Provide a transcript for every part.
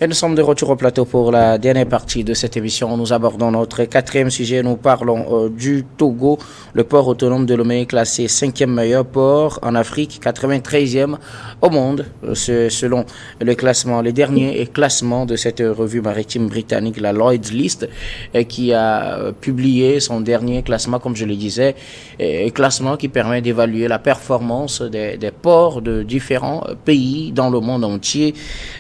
Et nous sommes de retour au plateau pour la dernière partie de cette émission. Nous abordons notre quatrième sujet. Nous parlons du Togo. Le port autonome de Lomé est classé 5e meilleur port en Afrique, 93e au monde, selon le classement, les derniers classements de cette revue maritime britannique, la Lloyd's List, qui a publié son dernier classement, comme je le disais, classement qui permet d'évaluer la performance des ports de différents pays dans le monde entier.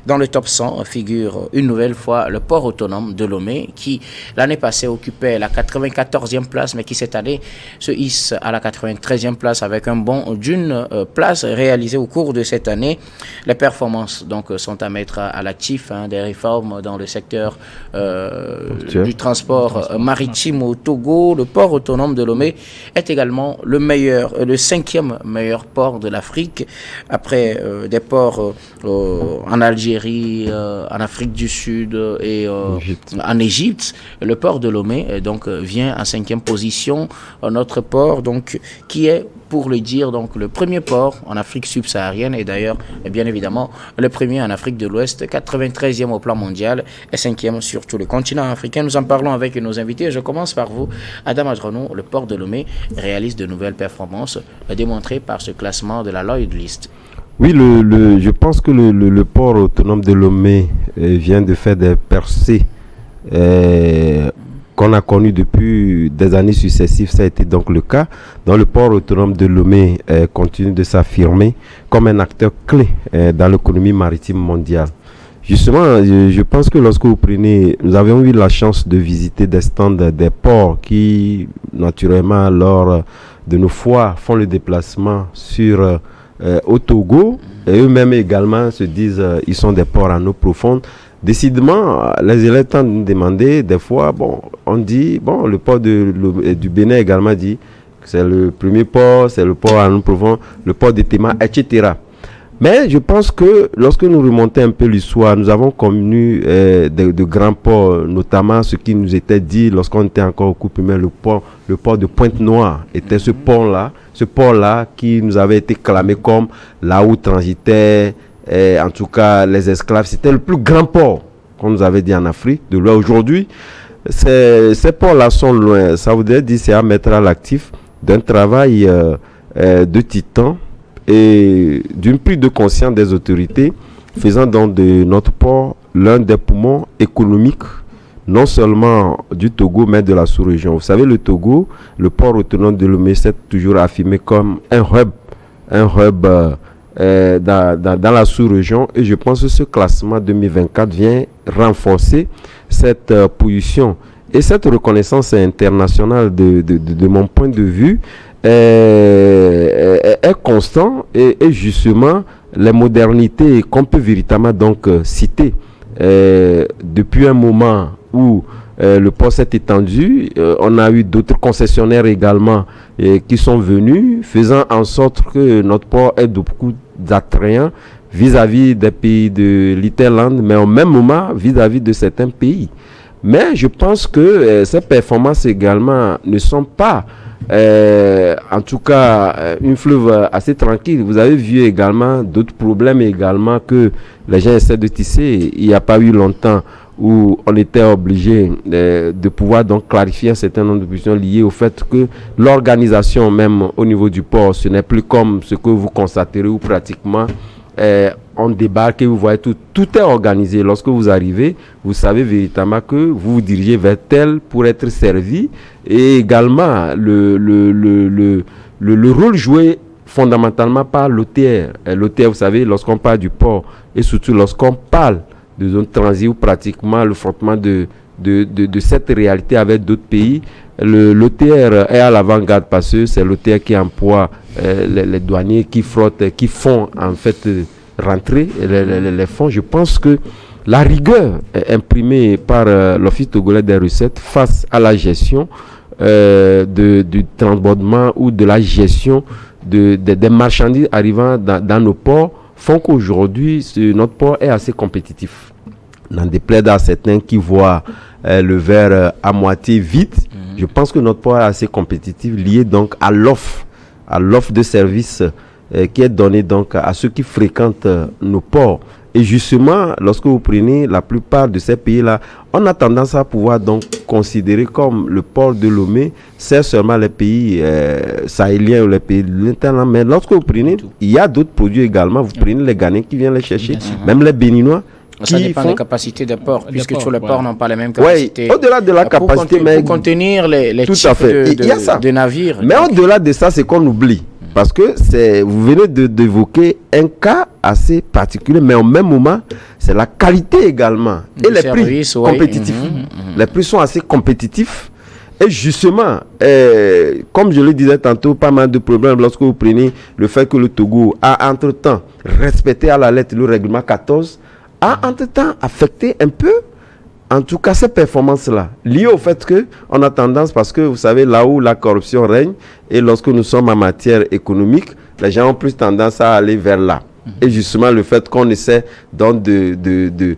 Dans le top 100 figure une nouvelle fois le port autonome de Lomé qui l'année passée occupait la 94e place mais qui cette année se hisse à la 93e place avec un bond d'une place réalisé au cours de cette année. Les performances donc sont à mettre à l'actif des réformes dans le secteur du transport maritime au Togo. Le port autonome de Lomé est également le 5e meilleur port de l'Afrique après des ports en Algérie, en Afrique du Sud et en Égypte. Le port de Lomé donc vient en 5e position. Notre port donc qui est, pour le dire, donc le premier port en Afrique subsaharienne et d'ailleurs bien évidemment le premier en Afrique de l'Ouest, 93e au plan mondial et 5e sur tout le continent africain. Nous en parlons avec nos invités. Je commence par vous, Adam Adrono. Le port de Lomé réalise de nouvelles performances démontrées par ce classement de la Lloyd's List. Oui, je pense que le port autonome de Lomé vient de faire des percées qu'on a connues depuis des années successives. Ça a été donc le cas. Dans le port autonome de Lomé continue de s'affirmer comme un acteur clé dans l'économie maritime mondiale. Justement, je pense que lorsque nous avions eu la chance de visiter des stands des ports qui, naturellement, lors de nos fois, font le déplacement au Togo, et eux-mêmes également se disent ils sont des ports en eau profonde. Décidément, les élèves tentent de nous demander, des fois, on dit, le port du Bénin également dit que c'est le premier port, c'est le port en eau profonde, le port de Tema, etc. Mais je pense que lorsque nous remontons un peu l'histoire, nous avons connu de grands ports, notamment ce qui nous était dit lorsqu'on était encore au coup primaire, le port de Pointe-Noire était ce port-là qui nous avait été clamé comme là où transitaient, en tout cas les esclaves. C'était le plus grand port qu'on nous avait dit en Afrique de l'Ouest. Aujourd'hui, ces ports-là sont loin. Ça voudrait dire c'est à mettre à l'actif d'un travail de titan et d'une prise de conscience des autorités, faisant donc de notre port l'un des poumons économiques, non seulement du Togo, mais de la sous-région. Vous savez, le Togo, le port autonome de Lomé, s'est toujours affirmé comme un hub dans la sous-région. Et je pense que ce classement 2024 vient renforcer cette position. Et cette reconnaissance internationale, de mon point de vue, est constant et justement les modernités qu'on peut véritablement donc citer depuis un moment où le port s'est étendu, on a eu d'autres concessionnaires également qui sont venus, faisant en sorte que notre port est de beaucoup d'attrayants vis-à-vis des pays de l'Interland, mais au même moment vis-à-vis de certains pays. Mais je pense que ces performances également ne sont pas en tout cas une fleuve assez tranquille. Vous avez vu également d'autres problèmes également que les gens essaient de tisser. Il n'y a pas eu longtemps où on était obligé de pouvoir donc clarifier un certain nombre de questions liées au fait que l'organisation même au niveau du port, ce n'est plus comme ce que vous constaterez où pratiquement on débarque et vous voyez tout est organisé. Lorsque vous arrivez, vous savez véritablement que vous vous dirigez vers tel pour être servi, et également le rôle joué fondamentalement par l'OTR. L'OTR, vous savez, lorsqu'on parle du port et surtout lorsqu'on parle de zone transit ou pratiquement le frottement de cette réalité avec d'autres pays, l'OTR est à l'avant-garde parce que c'est l'OTR qui emploie les douaniers qui frottent, qui font en fait rentrer les fonds. Je pense que la rigueur imprimée par l'Office togolais des recettes face à la gestion du transbordement ou de la gestion des marchandises arrivant dans nos ports font qu'aujourd'hui notre port est assez compétitif. N'en déplaise à certains qui voient le verre à moitié vide, je pense que notre port est assez compétitif, lié donc à l'offre de services qui est donnée donc à ceux qui fréquentent nos ports. Et justement, lorsque vous prenez la plupart de ces pays-là, on a tendance à pouvoir donc considérer comme le port de Lomé, c'est seulement les pays sahéliens ou les pays de l'intérieur. Mais lorsque vous prenez, il y a d'autres produits également. Vous prenez les Ghanéens qui viennent les chercher, même les Béninois. Ça dépend des capacités des ports, puisque tous les ports n'ont pas les mêmes capacités. Oui, au-delà de la capacité, mais pour contenir les types de navires. Mais au-delà de ça, c'est qu'on oublie. Parce que vous venez d'évoquer un cas assez particulier, mais au même moment, c'est la qualité également. Et les prix compétitifs. Les prix sont assez compétitifs. Et justement, comme je le disais tantôt, pas mal de problèmes lorsque vous prenez le fait que le Togo a entre-temps respecté à la lettre le règlement 14, a entre-temps affecté un peu, en tout cas ces performances-là, liées au fait qu'on a tendance, parce que vous savez, là où la corruption règne, et lorsque nous sommes en matière économique, les gens ont plus tendance à aller vers là. Et justement, le fait qu'on essaie donc de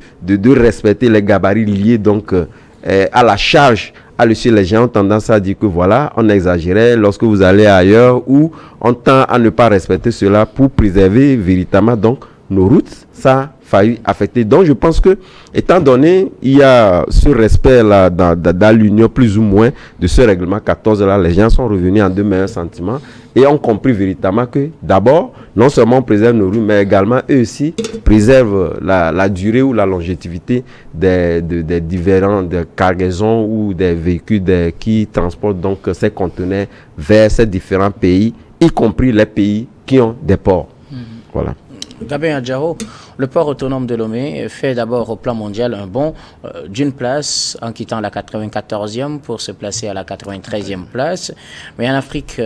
respecter les gabarits liés donc, à la charge à l'issue, les gens ont tendance à dire que voilà, on exagérait lorsque vous allez ailleurs, ou on tend à ne pas respecter cela pour préserver véritablement donc nos routes. Ça a failli affecter. Donc je pense que, étant donné, il y a ce respect-là dans l'Union, plus ou moins, de ce règlement 14-là, les gens sont revenus en de meilleurs sentiments et ont compris véritablement que, d'abord, non seulement on préserve nos rues, mais également, eux aussi, préservent la durée ou la longévité des différentes cargaisons ou des véhicules qui transportent donc ces conteneurs vers ces différents pays, y compris les pays qui ont des ports. Voilà. Gabin Adjaro, le port autonome de Lomé fait d'abord au plan mondial un bond d'une place en quittant la 94e pour se placer à la 93e place. Mais en Afrique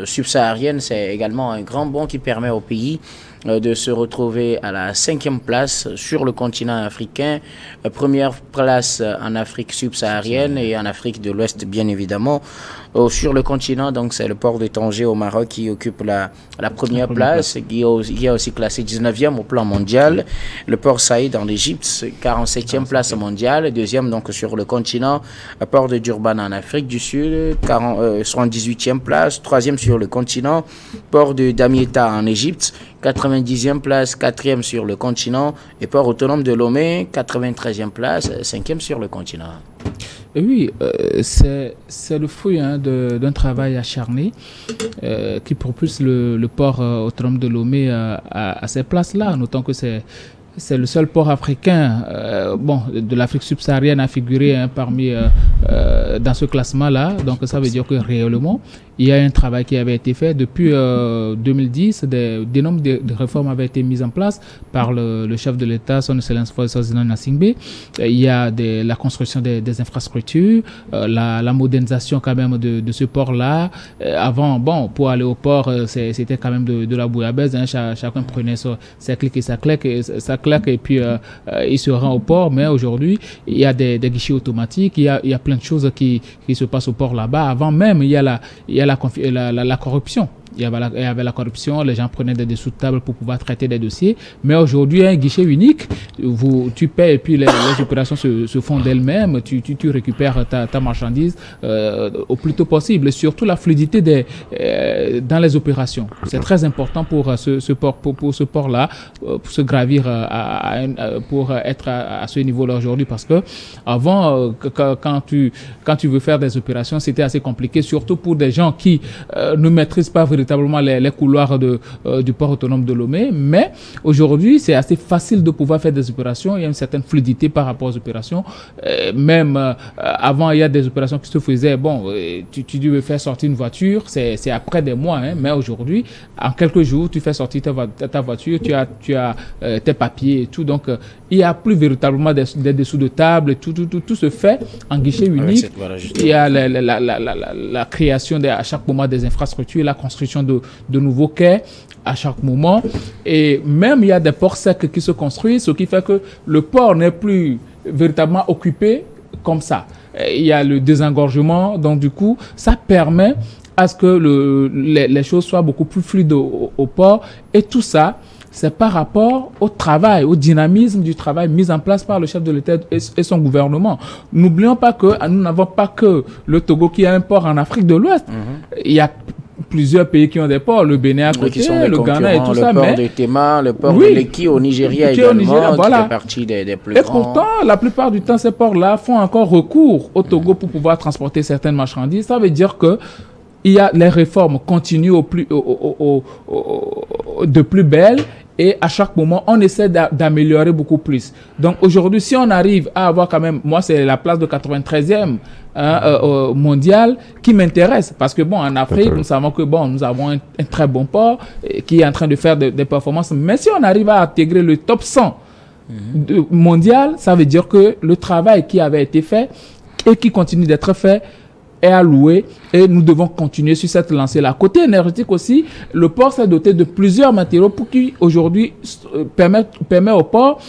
subsaharienne, c'est également un grand bond qui permet au pays de se retrouver à la 5e place sur le continent africain, première place en Afrique subsaharienne et en Afrique de l'Ouest bien évidemment. Sur le continent, donc c'est le port de Tanger au Maroc qui occupe la première place, qui est aussi classé 19e au plan mondial. Le port Saïd en Égypte, 47e place mondiale, deuxième donc sur le continent. Le port de Durban en Afrique du Sud, 78e place, troisième sur le continent. Port de Damietta en Égypte, 90e place, 4e sur le continent, et port autonome de Lomé, 93e place, 5e sur le continent. Et oui, c'est le fruit d'un travail acharné qui propulse le port autonome de Lomé à ces places-là, notant que c'est le seul port africain de l'Afrique subsaharienne à figurer parmi dans ce classement-là. Donc ça veut dire que réellement, il y a un travail qui avait été fait depuis 2010. Des nombres de réformes avaient été mises en place par le chef de l'État, son Excellence Fosazina Nassingbe. Il y a la construction des infrastructures, la modernisation quand même de ce port-là. Avant, pour aller au port, c'était quand même de la bouillabaisse. Chacun prenait ses clics et sa claque et puis il se rend au port. Mais aujourd'hui, il y a des guichets automatiques, il y a plein de choses qui se passent au port là-bas. Avant même, il y a la corruption. Il y avait la corruption, les gens prenaient des dessous de table pour pouvoir traiter des dossiers. Mais aujourd'hui, un guichet unique, tu paies et puis les opérations se font d'elles-mêmes. Tu récupères ta marchandise au plus tôt possible. Et surtout la fluidité dans les opérations. C'est très important pour ce port-là, pour se gravir pour être à ce niveau-là aujourd'hui. Parce que avant, quand tu veux faire des opérations, c'était assez compliqué, surtout pour des gens qui ne maîtrisent pas véritablement les couloirs du port autonome de Lomé. Mais aujourd'hui, c'est assez facile de pouvoir faire des opérations. Il y a une certaine fluidité par rapport aux opérations. Même avant, il y a des opérations qui se faisaient. Tu devais faire sortir une voiture, c'est après des mois. Mais aujourd'hui, en quelques jours, tu fais sortir ta voiture, tu as tes papiers et tout. Donc, il n'y a plus véritablement des dessous de table. Tout se fait en guichet unique. Il y a la création à chaque moment des infrastructures, la construction de nouveaux quais à chaque moment. Et même, il y a des ports secs qui se construisent, ce qui fait que le port n'est plus véritablement occupé comme ça. Il y a le désengorgement. Donc, du coup, ça permet à ce que les choses soient beaucoup plus fluides au port. Et tout ça, c'est par rapport au travail, au dynamisme du travail mis en place par le chef de l'État et son gouvernement. N'oublions pas que nous n'avons pas que le Togo qui a un port en Afrique de l'Ouest. Il y a plusieurs pays qui ont des ports, le Bénin à côté, le Ghana et tout ça. Le port de Tema, le port de Lekki au Nigeria également, qui fait partie des plus grands. Et pourtant, la plupart du temps, ces ports-là font encore recours au Togo pour pouvoir transporter certaines marchandises. Ça veut dire que les réformes continuent de plus belle. Et à chaque moment, on essaie d'améliorer beaucoup plus. Donc aujourd'hui, si on arrive à avoir quand même, moi c'est la place de 93e mondial qui m'intéresse. Parce que bon, en Afrique, nous savons que bon, nous avons un très bon port qui est en train de faire des performances. Mais si on arrive à intégrer le top 100 mondial, ça veut dire que le travail qui avait été fait et qui continue d'être fait est alloué et nous devons continuer sur cette lancée-là. Côté énergétique aussi, le port s'est doté de plusieurs matériaux pour qui aujourd'hui permet au port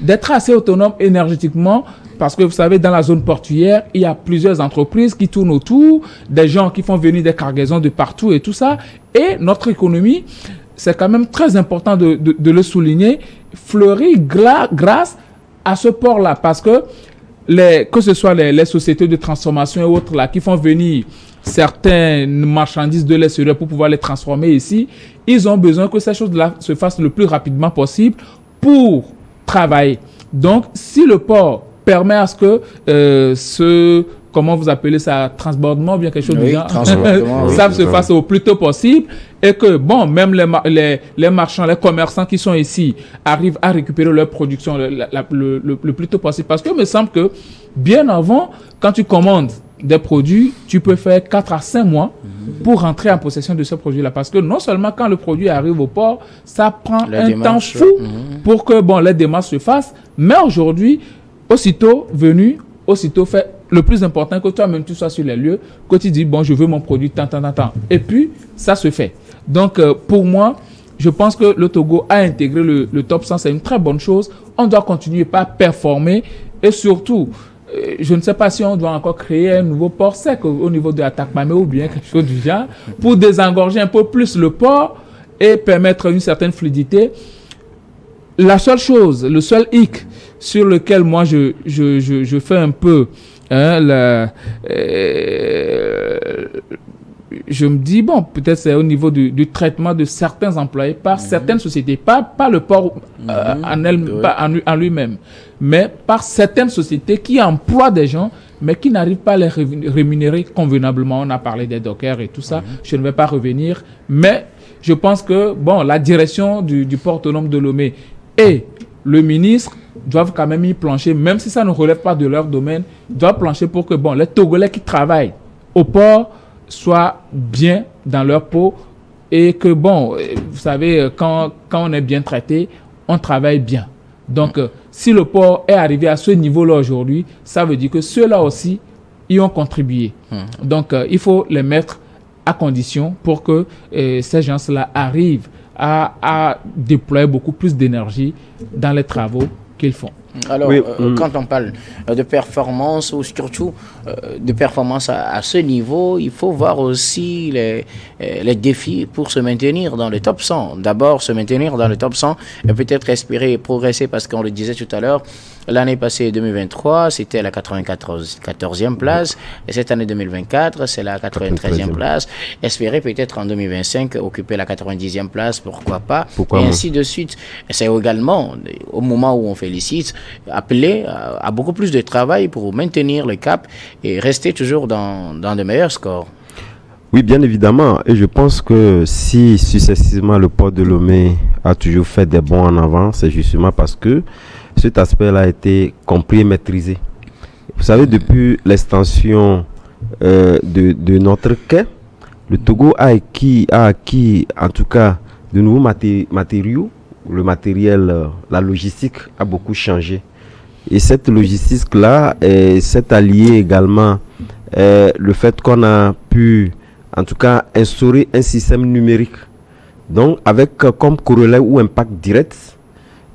d'être assez autonome énergétiquement parce que vous savez, dans la zone portuaire, il y a plusieurs entreprises qui tournent autour, des gens qui font venir des cargaisons de partout et tout ça. Et notre économie, c'est quand même très important de le souligner, fleurit grâce à ce port-là parce que que ce soit les sociétés de transformation et autres là qui font venir certaines marchandises de l'extérieur pour pouvoir les transformer ici, ils ont besoin que ces choses-là se fassent le plus rapidement possible pour travailler. Donc, si le port permet à ce que comment vous appelez ça, transbordement ou bien quelque chose du genre, ça se fasse au plus tôt possible et que, bon, même les marchands, les commerçants qui sont ici arrivent à récupérer leur production le plus tôt possible. Parce que il me semble que bien avant, quand tu commandes des produits, tu peux faire 4 à 5 mois pour rentrer en possession de ce produit-là. Parce que non seulement quand le produit arrive au port, ça prend un temps fou pour que, bon, les démarches se fassent, mais aujourd'hui, aussitôt venu, aussitôt fait. Le plus important, que toi-même tu sois sur les lieux, que tu dis, bon, je veux mon produit, tant. Et puis, ça se fait. Donc, pour moi, je pense que le Togo a intégré le top 100, c'est une très bonne chose. On doit continuer par performer et surtout, je ne sais pas si on doit encore créer un nouveau port sec au niveau de Atakpamé ou bien quelque chose du genre pour désengorger un peu plus le port et permettre une certaine fluidité. La seule chose, le seul hic sur lequel moi je fais un peu je me dis, bon, peut-être c'est au niveau du traitement de certains employés par certaines sociétés, pas le port en lui-même, mais par certaines sociétés qui emploient des gens, mais qui n'arrivent pas à les rémunérer convenablement. On a parlé des dockers et tout ça, je ne vais pas revenir, mais je pense que, bon, la direction du port autonome de Lomé et le ministre doivent quand même y plancher, même si ça ne relève pas de leur domaine, doivent plancher pour que, bon, les Togolais qui travaillent au port soient bien dans leur peau et que, bon, vous savez, quand on est bien traité, on travaille bien. Donc, si le port est arrivé à ce niveau-là aujourd'hui, ça veut dire que ceux-là aussi y ont contribué. Donc, il faut les mettre à condition pour que ces gens-là arrivent à déployer beaucoup plus d'énergie dans les travaux qu'ils font. Alors, quand on parle de performance ou surtout de performance à ce niveau, il faut voir aussi les défis pour se maintenir dans le top 100. D'abord, se maintenir dans le top 100 et peut-être espérer progresser parce qu'on le disait tout à l'heure, l'année passée 2023, c'était la 94e place et cette année 2024, c'est la 93e place. Espérer peut-être en 2025 occuper la 90e place, pourquoi pas, et ainsi de suite. C'est également, au moment où on félicite, appeler à beaucoup plus de travail pour maintenir le cap et rester toujours dans de meilleurs scores. Oui, bien évidemment. Et je pense que si successivement le port de Lomé a toujours fait des bons en avant, c'est justement parce que cet aspect-là a été compris et maîtrisé. Vous savez, depuis l'extension de notre quai, le Togo a acquis en tout cas de nouveaux matériaux. Le matériel, la logistique a beaucoup changé. Et cette logistique-là s'est alliée également le fait qu'on a pu, en tout cas, instaurer un système numérique. Donc, avec comme corollaire ou impact direct,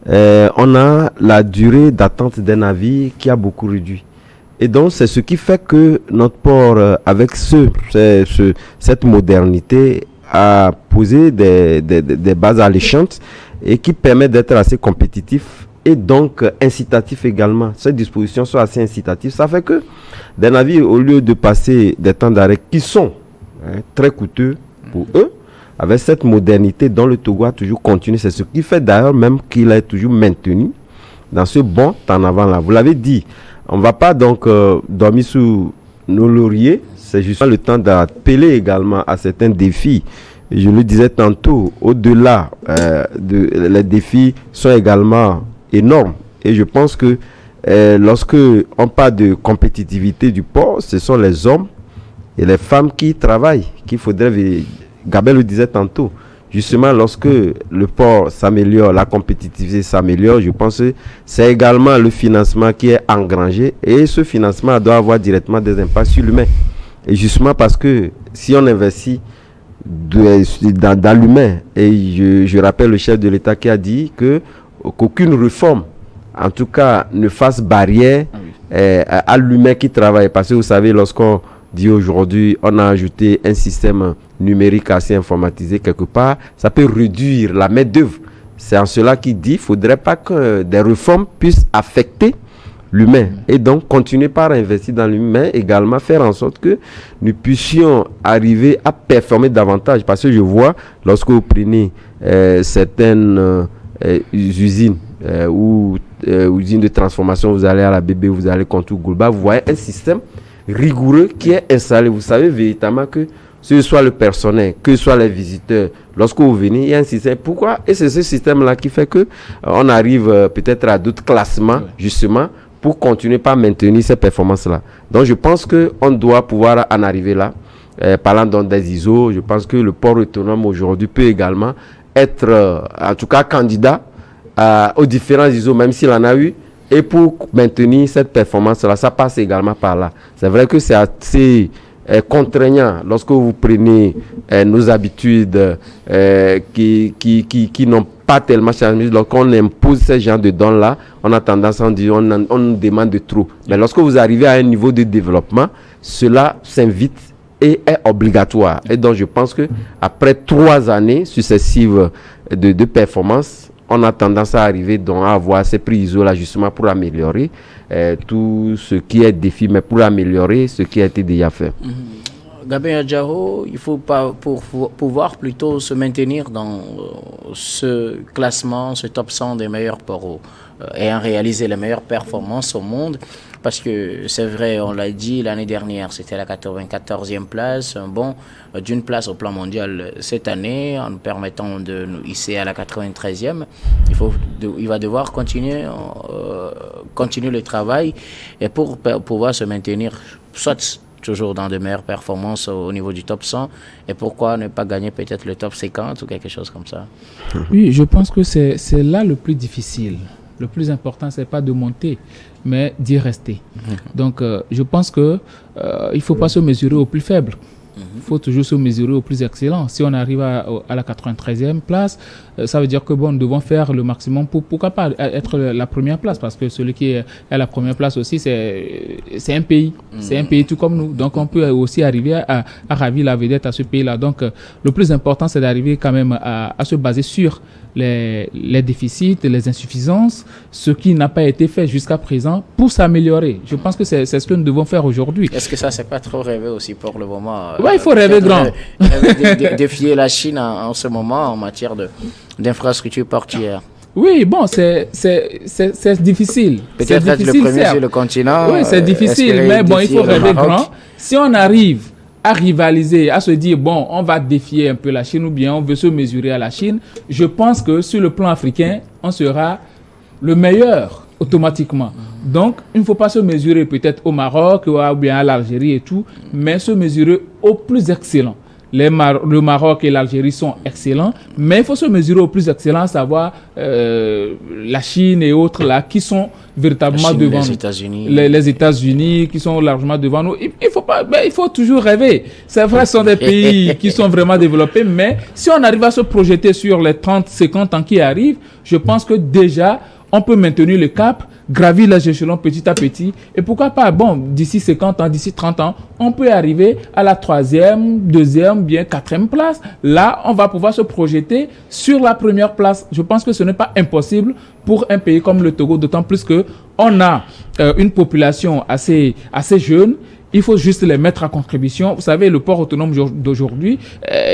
on a la durée d'attente des navires qui a beaucoup réduit. Et donc, c'est ce qui fait que notre port, avec cette modernité, a posé des bases alléchantes et qui permet d'être assez compétitif et donc incitatif également. Ces dispositions sont assez incitatives. Ça fait que des navires, au lieu de passer des temps d'arrêt qui sont très coûteux, pour eux, avec cette modernité dont le Togo a toujours continué. C'est ce qui fait d'ailleurs même qu'il est toujours maintenu dans ce bond en avant-là. Vous l'avez dit, on ne va pas donc dormir sous nos lauriers. C'est justement le temps d'appeler également à certains défis. Et je le disais tantôt, au-delà, les défis sont également énormes. Et je pense que lorsque on parle de compétitivité du port, ce sont les hommes et les femmes qui travaillent, qu'il faudrait, Gabel le disait tantôt, justement lorsque le port s'améliore, la compétitivité s'améliore, je pense que c'est également le financement qui est engrangé et ce financement doit avoir directement des impacts sur l'humain. Et justement parce que si on investit dans l'humain, et je rappelle le chef de l'État qui a dit qu'aucune réforme en tout cas ne fasse barrière à l'humain qui travaille, parce que vous savez, lorsqu'on dit aujourd'hui on a ajouté un système numérique assez informatisé quelque part, ça peut réduire la main d'œuvre. C'est en cela qu'il dit qu'il ne faudrait pas que des réformes puissent affecter l'humain, et donc continuer par investir dans l'humain, également faire en sorte que nous puissions arriver à performer davantage, parce que je vois lorsque vous prenez certaines usines ou usines de transformation, vous allez à la BB, vous allez contre Goulba, vous voyez un système rigoureux qui est installé. Vous savez véritablement que ce soit le personnel, que ce soit les visiteurs, lorsque vous venez, il y a un système. Pourquoi? Et c'est ce système-là qui fait que on arrive peut-être à d'autres classements, justement, pour continuer par maintenir ces performances-là. Donc, je pense qu'on doit pouvoir en arriver là. Parlant donc des ISO, je pense que le port autonome aujourd'hui peut également être, en tout cas, candidat aux différents ISO, même s'il en a eu. Et pour maintenir cette performance-là, ça passe également par là. C'est vrai que c'est assez contraignant lorsque vous prenez nos habitudes qui n'ont pas tellement changé. Lorsqu'on impose ce genre de dons-là, on a tendance à dire on nous demande de trop. Mais lorsque vous arrivez à un niveau de développement, cela s'invite et est obligatoire. Et donc je pense que après 3 années successives de performance, on a tendance à arriver donc à avoir ces prix ISO là justement pour améliorer tout ce qui est défi, mais pour améliorer ce qui a été déjà fait. Gabriel Adjaro, il faut pas pour pouvoir plutôt se maintenir dans ce classement, ce top 100 des meilleurs ports ayant réalisé les meilleures performances au monde. Parce que c'est vrai, on l'a dit, l'année dernière, c'était la 94e place, un bond d'une place au plan mondial cette année, en nous permettant de nous hisser à la 93e. Il va devoir continuer le travail et pour pouvoir se maintenir, soit toujours dans de meilleures performances au niveau du top 100, et pourquoi ne pas gagner peut-être le top 50 ou quelque chose comme ça. Oui, je pense que c'est là le plus difficile. Le plus important, c'est pas de monter, mais d'y rester. Donc, je pense que il faut pas se mesurer au plus faible. Il faut toujours se mesurer au plus excellent. Si on arrive à la 93e place, ça veut dire que bon, nous devons faire le maximum pour pourquoi pas être la première place, parce que celui qui est à la première place aussi, c'est un pays. C'est un pays tout comme nous. Donc, on peut aussi arriver à ravir la vedette à ce pays-là. Donc, le plus important, c'est d'arriver quand même à se baser sur les déficits, les insuffisances, ce qui n'a pas été fait jusqu'à présent pour s'améliorer. Je pense que c'est ce que nous devons faire aujourd'hui. Est-ce que ça, c'est pas trop rêvé aussi pour le moment? Oui, il faut rêver grand. Défier la Chine en ce moment en matière d'infrastructures portuaires. Oui, bon, c'est difficile. Peut-être être le premier sur le continent. Oui, c'est difficile, mais bon, il faut rêver grand. Si on arrive à rivaliser, à se dire, bon, on va défier un peu la Chine ou bien on veut se mesurer à la Chine, je pense que sur le plan africain, on sera le meilleur automatiquement. Donc, il ne faut pas se mesurer peut-être au Maroc ou bien à l'Algérie et tout, mais se mesurer au plus excellent. Le Maroc et l'Algérie sont excellents, mais il faut se mesurer au plus excellent, à savoir la Chine et autres là, qui sont véritablement devant nous. Les États-Unis qui sont largement devant nous. Il faut toujours rêver. C'est vrai, ce sont des pays qui sont vraiment développés, mais si on arrive à se projeter sur les 30-50 ans qui arrivent, je pense que déjà, on peut maintenir le cap, gravir les échelons petit à petit. Et pourquoi pas, bon, d'ici 50 ans, d'ici 30 ans, on peut arriver à la 3e, 2e, bien 4e place. Là, on va pouvoir se projeter sur la première place. Je pense que ce n'est pas impossible pour un pays comme le Togo, d'autant plus que on a une population assez jeune Il faut juste les mettre à contribution. Vous savez, le port autonome d'aujourd'hui,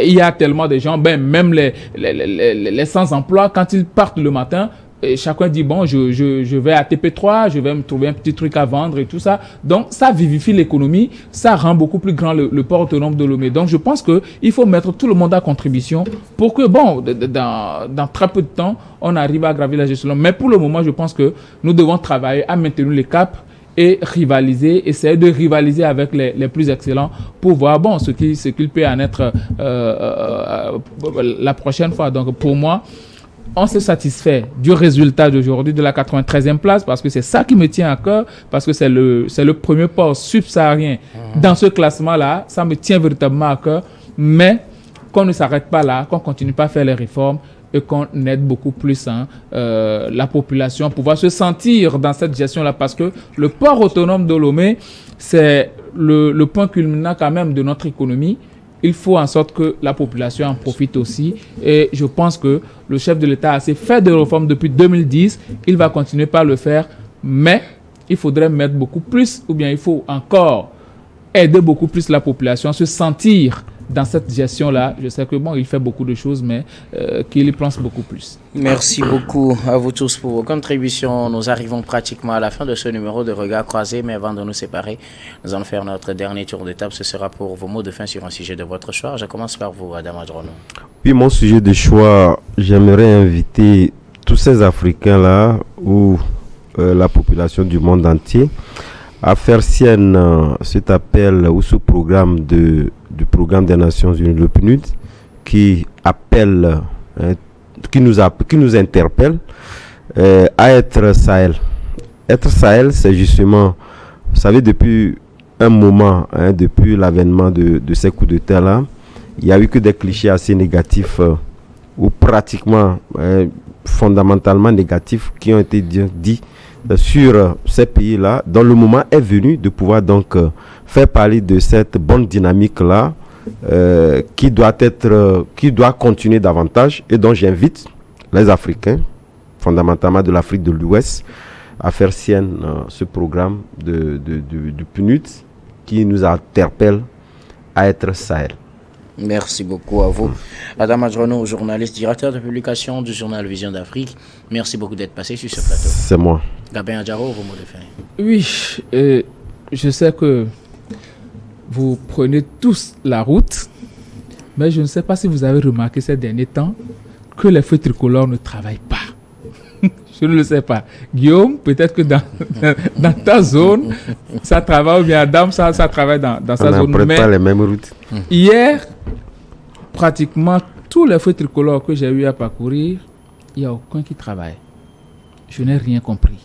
il y a tellement de gens, même les sans-emploi, quand ils partent le matin, chacun dit, bon, je vais à TP3, je vais me trouver un petit truc à vendre et tout ça. Donc, ça vivifie l'économie, ça rend beaucoup plus grand le port autonome de Lomé. Donc, je pense qu'il faut mettre tout le monde à contribution pour que, bon, dans très peu de temps, on arrive à gravir la gestion. Mais pour le moment, je pense que nous devons travailler à maintenir les caps et rivaliser, essayer de rivaliser avec les plus excellents pour voir, bon, ce qu'il peut en être la prochaine fois. Donc, pour moi, on se satisfait du résultat d'aujourd'hui de la 93e place parce que c'est ça qui me tient à cœur, parce que c'est le premier port subsaharien dans ce classement-là. Ça me tient véritablement à cœur, mais qu'on ne s'arrête pas là, qu'on continue pas à faire les réformes et qu'on aide beaucoup plus la population à pouvoir se sentir dans cette gestion-là, parce que le port autonome de Lomé, c'est le point culminant quand même de notre économie. Il faut en sorte que la population en profite aussi. Et je pense que le chef de l'État a assez fait de réformes depuis 2010. Il va continuer par le faire. Mais il faudrait mettre beaucoup plus, ou bien il faut encore aider beaucoup plus la population à se sentir dans cette gestion-là. Je sais que bon, il fait beaucoup de choses, mais qu'il y pense beaucoup plus. Merci beaucoup à vous tous pour vos contributions. Nous arrivons pratiquement à la fin de ce numéro de Regard Croisé, mais avant de nous séparer, nous allons faire notre dernier tour de table. Ce sera pour vos mots de fin sur un sujet de votre choix. Je commence par vous, Adam Adrono. Oui, mon sujet de choix, j'aimerais inviter tous ces Africains-là ou la population du monde entier à faire sienne cet appel ou ce programme du programme des Nations Unies, le PNUD, qui appelle, qui nous interpelle à être Sahel. Être Sahel, c'est justement, vous savez, depuis un moment, depuis l'avènement de ces coups de terre-là, il n'y a eu que des clichés assez négatifs ou pratiquement fondamentalement négatifs qui ont été dits sur ces pays-là, dont le moment est venu de pouvoir donc faire parler de cette bonne dynamique-là qui doit continuer davantage, et dont j'invite les Africains, fondamentalement de l'Afrique de l'Ouest, à faire sienne ce programme du PNUD qui nous interpelle à être Sahel. Merci beaucoup à vous. Adam Adrono, journaliste, directeur de publication du journal Vision d'Afrique. Merci beaucoup d'être passé sur ce plateau. C'est moi. Gabin Adjaro, vos mots de fin. Oui, je sais que vous prenez tous la route, mais je ne sais pas si vous avez remarqué ces derniers temps que les feux tricolores ne travaillent pas. Je ne le sais pas. Guillaume, peut-être que dans ta zone, ça travaille, ou bien Adam, ça travaille dans sa zone. On n'emprunte pas les mêmes routes. Hier, pratiquement tous les feux tricolores que j'ai eu à parcourir, il n'y a aucun qui travaille. Je n'ai rien compris.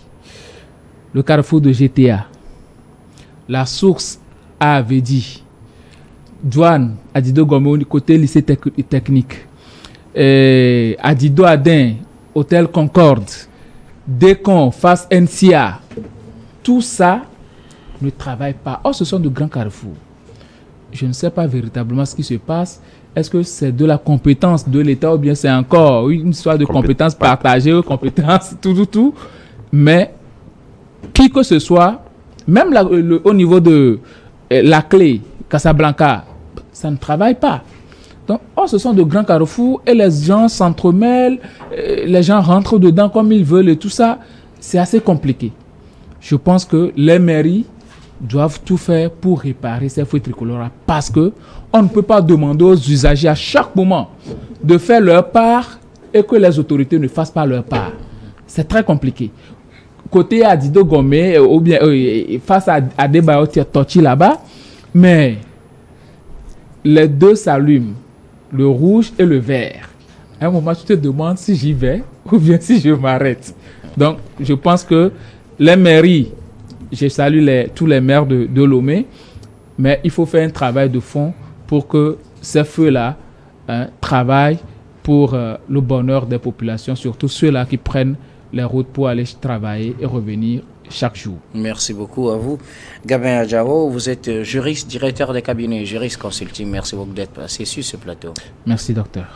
Le carrefour de GTA, la source à Avedi, Douane, Adido Gomé, côté lycée technique, Adido Adin, Hôtel Concorde, Décon, face NCA, tout ça ne travaille pas. Or, ce sont de grands carrefours. Je ne sais pas véritablement ce qui se passe. Est-ce que c'est de la compétence de l'État ou bien c'est encore une histoire de compétences partagées, compétences, tout. Mais qui que ce soit, même au niveau de la clé, Casablanca, ça ne travaille pas. Donc, ce sont de grands carrefours et les gens s'entremêlent, les gens rentrent dedans comme ils veulent et tout ça. C'est assez compliqué. Je pense que les mairies doivent tout faire pour réparer ces feux tricolores parce que on ne peut pas demander aux usagers à chaque moment de faire leur part et que les autorités ne fassent pas leur part. C'est très compliqué. Côté Adido Gomé ou bien face à Adebayo Torchi là-bas, mais les deux s'allument, le rouge et le vert. À un moment, tu te demandes si j'y vais ou bien si je m'arrête. Donc, je pense que les mairies, je salue tous les maires de Lomé, mais il faut faire un travail de fond pour que ces feux-là travaillent pour le bonheur des populations, surtout ceux-là qui prennent les routes pour aller travailler et revenir chaque jour. Merci beaucoup à vous. Gabin Adjaro, vous êtes juriste, directeur de cabinet, juriste consulting. Merci beaucoup d'être passé sur ce plateau. Merci, docteur.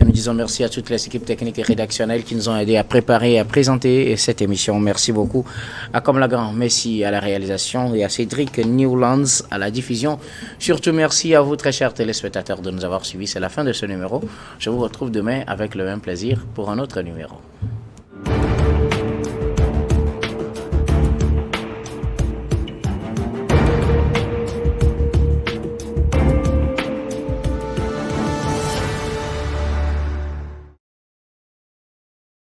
Et nous disons merci à toutes les équipes techniques et rédactionnelles qui nous ont aidés à préparer et à présenter cette émission. Merci beaucoup à Comme Lagrand, merci à la réalisation et à Cédric Newlands à la diffusion. Surtout merci à vous, très chers téléspectateurs, de nous avoir suivis. C'est la fin de ce numéro. Je vous retrouve demain avec le même plaisir pour un autre numéro.